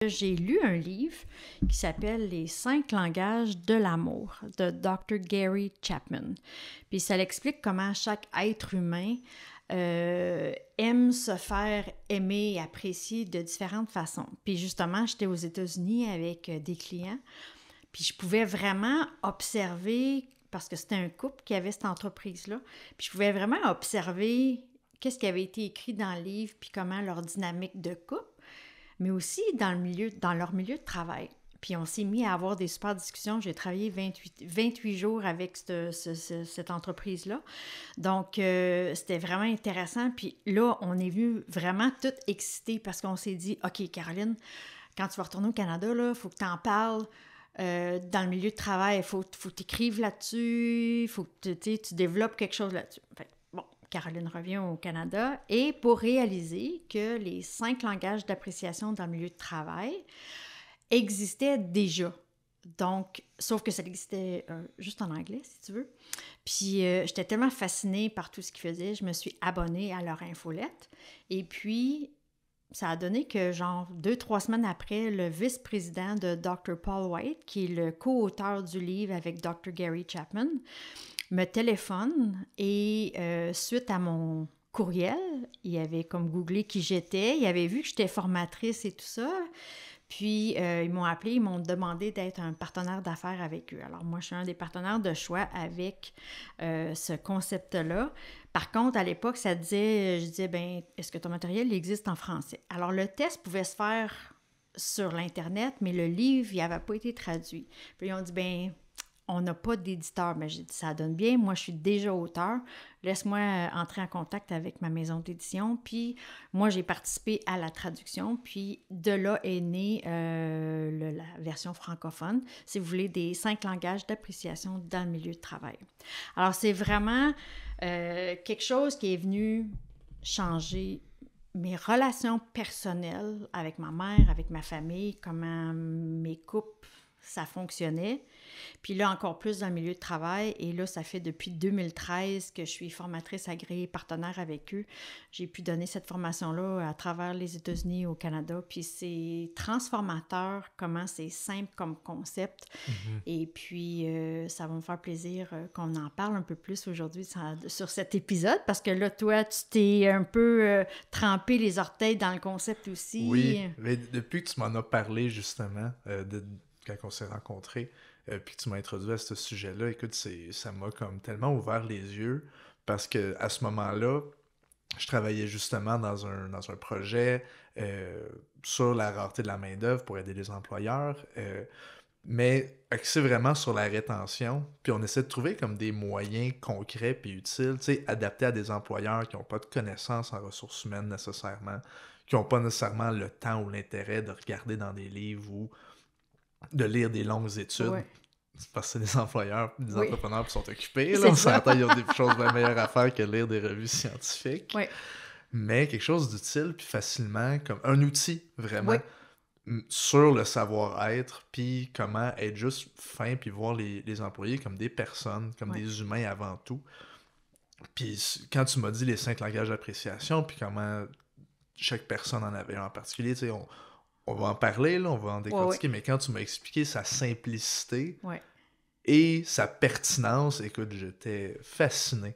J'ai lu un livre qui s'appelle Les 5 langages de l'amour de Dr. Gary Chapman. Puis ça l'explique comment chaque être humain aime se faire aimer et apprécier de différentes façons. Puis justement, j'étais aux États-Unis avec des clients, puis je pouvais vraiment observer, parce que c'était un couple qui avait cette entreprise-là, puis je pouvais vraiment observer qu'est-ce qui avait été écrit dans le livre, puis comment leur dynamique de couple, mais aussi dans leur milieu de travail. Puis on s'est mis à avoir des super discussions. J'ai travaillé 28 jours avec cette entreprise-là. Donc, c'était vraiment intéressant. Puis là, on est venu vraiment tout excités parce qu'on s'est dit, OK, Caroline, quand tu vas retourner au Canada, il faut que tu en parles. Dans le milieu de travail, il faut que tu écrives là-dessus, il faut que tu développes quelque chose là-dessus. Fait, bon, Caroline revient au Canada et pour réaliser que les 5 langages d'appréciation dans le milieu de travail existaient déjà. Donc, sauf que ça existait juste en anglais, si tu veux. Puis, j'étais tellement fascinée par tout ce qu'ils faisaient, je me suis abonnée à leur infolette. Et puis, ça a donné que, genre, 2-3 semaines après, le vice-président de Dr. Paul White, qui est le co-auteur du livre avec Dr. Gary Chapman, me téléphone et suite à mon courriel, il avait comme googlé qui j'étais, il avait vu que j'étais formatrice et tout ça. Puis, ils m'ont appelé, ils m'ont demandé d'être un partenaire d'affaires avec eux. Alors, moi, je suis un des partenaires de choix avec ce concept-là. Par contre, à l'époque, je disais, ben, est-ce que ton matériel il existe en français? Alors, le test pouvait se faire sur l'Internet, mais le livre, il n'avait pas été traduit. Puis, ils ont dit, ben, on n'a pas d'éditeur. Mais j'ai dit, ça donne bien, moi, je suis déjà auteur. Laisse-moi entrer en contact avec ma maison d'édition. Puis, moi, j'ai participé à la traduction. Puis, de là est née la version francophone, si vous voulez, des 5 langages d'appréciation dans le milieu de travail. Alors, c'est vraiment quelque chose qui est venu changer mes relations personnelles avec ma mère, avec ma famille, comment mes couples, ça fonctionnait. Puis là, encore plus dans le milieu de travail. Et là, ça fait depuis 2013 que je suis formatrice agréée partenaire avec eux. J'ai pu donner cette formation-là à travers les États-Unis et au Canada. Puis c'est transformateur, comment c'est simple comme concept. Mm-hmm. Et puis, ça va me faire plaisir qu'on en parle un peu plus aujourd'hui sur cet épisode. Parce que là, toi, tu t'es un peu trempé les orteils dans le concept aussi. Oui, mais depuis que tu m'en as parlé, justement, quand on s'est rencontrés, puis que tu m'as introduit à ce sujet-là, écoute, ça m'a comme tellement ouvert les yeux parce que à ce moment-là, je travaillais justement dans un projet sur la rareté de la main-d'œuvre pour aider les employeurs, mais axé vraiment sur la rétention. Puis on essaie de trouver comme des moyens concrets puis utiles, tu sais, adaptés à des employeurs qui n'ont pas de connaissances en ressources humaines nécessairement, qui n'ont pas nécessairement le temps ou l'intérêt de regarder dans des livres ou de lire des longues études. Ouais. Parce que c'est des employeurs, des entrepreneurs qui sont occupés. Là, on s'entend, ils ont des choses bien meilleures à faire que lire des revues scientifiques. Oui. Mais quelque chose d'utile, puis facilement, comme un outil, vraiment, sur le savoir-être, puis comment être juste fin, puis voir les employés comme des personnes, comme des humains avant tout. Puis quand tu m'as dit les 5 langages d'appréciation, puis comment chaque personne en avait un en particulier, tu sais, on va en parler, là, on va en décortiquer, mais quand tu m'as expliqué sa simplicité et sa pertinence, écoute, j'étais fasciné.